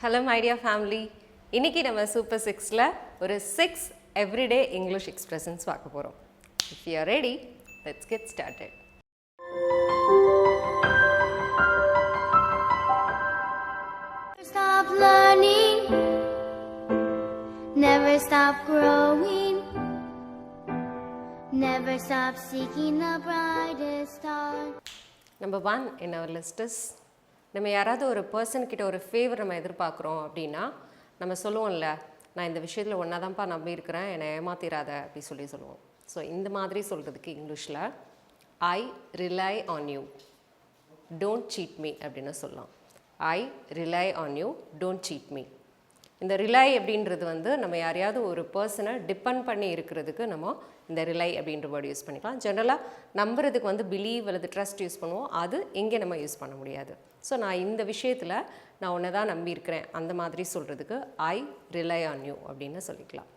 Hello my dear family. இன்னைக்கு நம்ம Super 6ல ஒரு 6 everyday English expressions பார்க்க போறோம். If you are ready, let's get started. Stop learning, never stop growing, never stop seeking the brightest star. Number 1 in our list is நம்ம யாராவது ஒரு person கிட்ட ஒரு ஃபேவர் நம்ம எதிர்பார்க்குறோம் அப்படின்னா நம்ம சொல்லுவோம்ல, நான் இந்த விஷயத்தில் ஒன்றா தான்ப்பா நம்பியிருக்கிறேன், என்னை ஏமாத்திராத அப்படி சொல்லுவோம். ஸோ இந்த மாதிரி சொல்கிறதுக்கு இங்கிலீஷில் I rely on you, don't cheat me அப்படின்னு சொல்லலாம். I rely on you, don't cheat me. இந்த ரிலை அப்படின்றது வந்து நம்ம யாரையாவது ஒரு பர்சனை டிபெண்ட் பண்ணி இருக்கிறதுக்கு நம்ம இந்த ரிலை அப்படின்ற வேர்டு யூஸ் பண்ணிக்கலாம். ஜென்ரலாக நம்புறதுக்கு வந்து பிலீவ் அல்லது ட்ரஸ்ட் யூஸ் பண்ணுவோம், அது இங்கே நம்ம யூஸ் பண்ண முடியாது. ஸோ நான் இந்த விஷயத்தில் நான் ஒன்று தான் நம்பியிருக்கிறேன் அந்த மாதிரி சொல்கிறதுக்கு ஐ ரிலை ஆன் யூ அப்படின்னு சொல்லிக்கலாம்.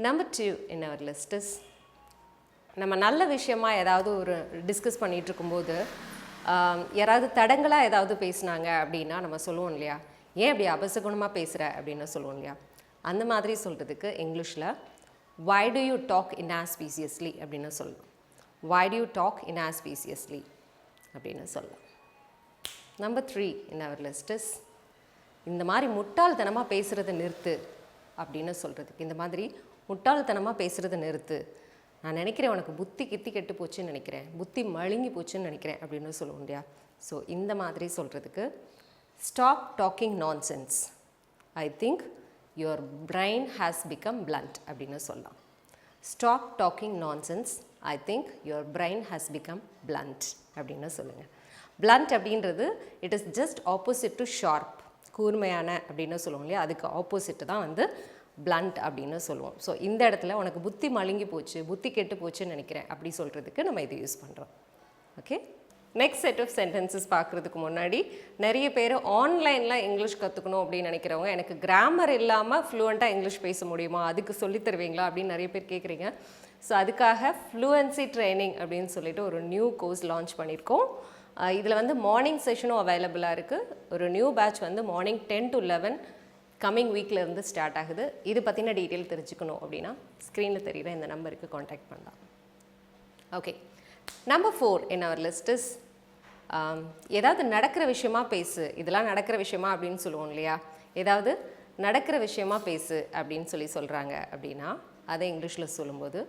Number 2 in our list is நம்ம நல்ல விஷயமாக ஏதாவது ஒரு டிஸ்கஸ் பண்ணிகிட்டு இருக்கும்போது யாராவது தடங்களாக ஏதாவது பேசுனாங்க அப்படின்னா நம்ம சொல்லுவோம் இல்லையா, ஏன் அப்படி அபசகுணமாக பேசுகிற அப்படின்னு சொல்லுவோம் இல்லையா. அந்த மாதிரி சொல்கிறதுக்கு இங்கிலீஷில் why do you talk inauspiciously அப்படின்னு சொல்லலாம். why do you talk inauspiciously அப்படின்னு சொல்லலாம். Number 3 in our list is இந்த மாதிரி முட்டாள்தனமாக பேசுகிறத நிறுத்து அப்படின்னு சொல்கிறதுக்கு, இந்த மாதிரி முட்டாள்தனமாக பேசுகிறத நிறுத்து, நான் நினைக்கிறேன் உனக்கு புத்தி கித்தி கெட்டு போச்சுன்னு நினைக்கிறேன், புத்தி மழுங்கி போச்சுன்னு நினைக்கிறேன் அப்படின்னு சொல்லுவோம் இல்லையா. ஸோ இந்த மாதிரி சொல்கிறதுக்கு stop talking nonsense, I think your brain has become blunt அப்படின்னு சொல்லலாம். Stop talking nonsense, I think your brain has become blunt அப்படின்னு சொல்லுங்கள். பிளண்ட் அப்படின்றது it is just opposite to sharp, கூர்மையான அப்படின்னு சொல்லுவோம் இல்லையா, அதுக்கு ஆப்போசிட்டு தான் வந்து பிளண்ட் அப்படின்னு சொல்லுவோம். ஸோ இந்த இடத்துல உனக்கு புத்தி மழுங்கி போச்சு, புத்தி கெட்டு போச்சுன்னு நினைக்கிறேன் அப்படி சொல்கிறதுக்கு நம்ம இது யூஸ் பண்ணுறோம். Okay, next set of sentences பார்க்குறதுக்கு முன்னாடி நிறைய பேர் ஆன்லைனில் இங்கிலீஷ் கற்றுக்கணும் அப்படின்னு நினைக்கிறவங்க, எனக்கு கிராமர் இல்லாமல் ஃப்ளூவெண்ட்டாக இங்கிலீஷ் பேச முடியுமா, அதுக்கு சொல்லி தருவீங்களா அப்படின்னு நிறைய பேர் கேட்குறீங்க. ஸோ அதுக்காக ஃப்ளூவன்சி ட்ரைனிங் அப்படின்னு சொல்லிட்டு ஒரு நியூ கோர்ஸ் லான்ச் பண்ணியிருக்கோம். இதில் வந்து மார்னிங் செஷனும் அவைலபிளாக இருக்குது. ஒரு நியூ பேட்ச் வந்து மார்னிங் 10 to 11 கம்மிங் வீக்கில் இருந்து ஸ்டார்ட் ஆகுது. இது பற்றின டீட்டெயில் தெரிஞ்சுக்கணும் அப்படின்னா ஸ்க்ரீனில் தெரிகிற இந்த நம்பருக்கு காண்டாக்ட் பண்ணலாம். Okay, number 4 in our list is ஏதாவது நடக்கிற விஷயமா பேசு, இதெல்லாம் நடக்கிற விஷயமா அப்படின்னு சொல்லுவோம் இல்லையா. ஏதாவது நடக்கிற விஷயமா பேசு அப்படின்னு சொல்கிறாங்க அப்படின்னா அதை இங்கிலீஷில் சொல்லும்போது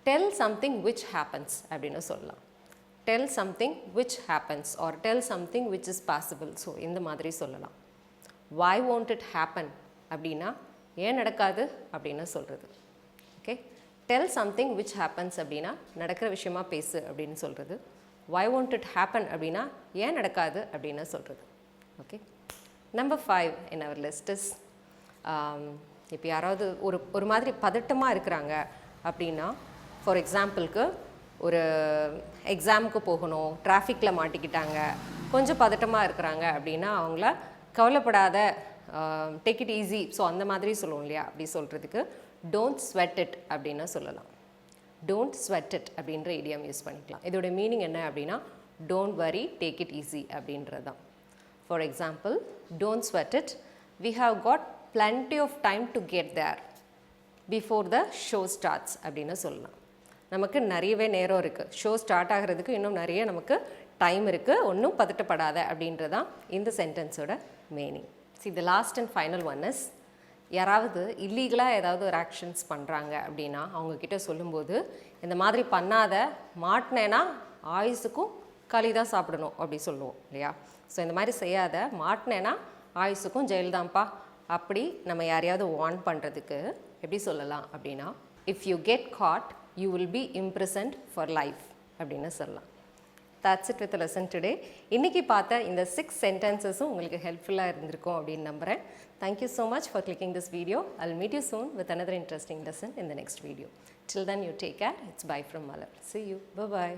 டெல் சம்திங் விச் ஹேப்பன்ஸ் அப்படின்னு சொல்லலாம். Tell something which happens or tell something which is possible. So இந்த மாதிரி சொல்லலாம். why won't it happen அப்படின்னா ஏன் நடக்காது அப்படின்னு சொல்கிறது. Okay, del something which happens அப்படின்னா நடக்கிற விஷயமா பேசு அப்படின்னு சொல்கிறது. why won't it happen அப்படின்னா ஏன் நடக்காது அப்படின்னு சொல்கிறது. Okay, number 5 in our list is இப்போ யாராவது ஒரு மாதிரி பதட்டமாக இருக்கிறாங்க அப்படின்னா, ஃபார் எக்ஸாம்பிளுக்கு ஒரு எக்ஸாமுக்கு போகணும், டிராஃபிக்கில் மாட்டிக்கிட்டாங்க, கொஞ்சம் பதட்டமாக இருக்கிறாங்க அப்படின்னா அவங்கள கவலைப்படாத, டேக் இட் ஈஸி, ஸோ அந்த மாதிரி சொல்லுவோம் இல்லையா. அப்படி சொல்கிறதுக்கு டோன்ட் ஸ்வெட் இட் அப்படின்னு சொல்லலாம். டோன்ட் ஸ்வெட் இட் அப்படின்ற இடியம் யூஸ் பண்ணிக்கலாம். இதோட மீனிங் என்ன அப்படின்னா don't worry, take it easy அப்படின்றது தான். For example, don't sweat it, we have got plenty of time to get there before the show starts அப்படின்னு சொல்லலாம். நமக்கு நிறையவே நேரம் இருக்குது, ஷோ ஸ்டார்ட் ஆகிறதுக்கு இன்னும் நிறைய நமக்கு டைம் இருக்குது, ஒன்றும் பதட்டப்படாத அப்படின்றதான் இந்த சென்டென்ஸோட meaning. See the last and final one is யாராவது இல்லீகலாக ஏதாவது ஒரு ஆக்ஷன்ஸ் பண்ணுறாங்க அப்படின்னா அவங்கக்கிட்ட சொல்லும்போது இந்த மாதிரி பண்ணாத, மாட்டினேன்னா ஆயுசுக்கும் களி தான் சாப்பிடணும் அப்படி சொல்லுவோம் இல்லையா. ஸோ இந்த மாதிரி செய்யாத, மாட்டினேன்னா ஆயுசுக்கும் ஜெயில் தான்ப்பா அப்படி நம்ம யாரையாவது வார்ன் பண்ணுறதுக்கு எப்படி சொல்லலாம் அப்படின்னா if you get caught you will be imprisoned for life அப்படின்னு சொல்லலாம். that's it with the lesson today. இன்றைக்கி பார்த்த இந்த 6 sentences-உம் உங்களுக்கு ஹெல்ப்ஃபுல்லாக இருந்திருக்கும் அப்படின்னு நம்புகிறேன். Thank you so much for clicking this video. I'll meet you soon with another interesting lesson in the next video. Till then, you take care. It's bye from Malar. See you. Bye-bye.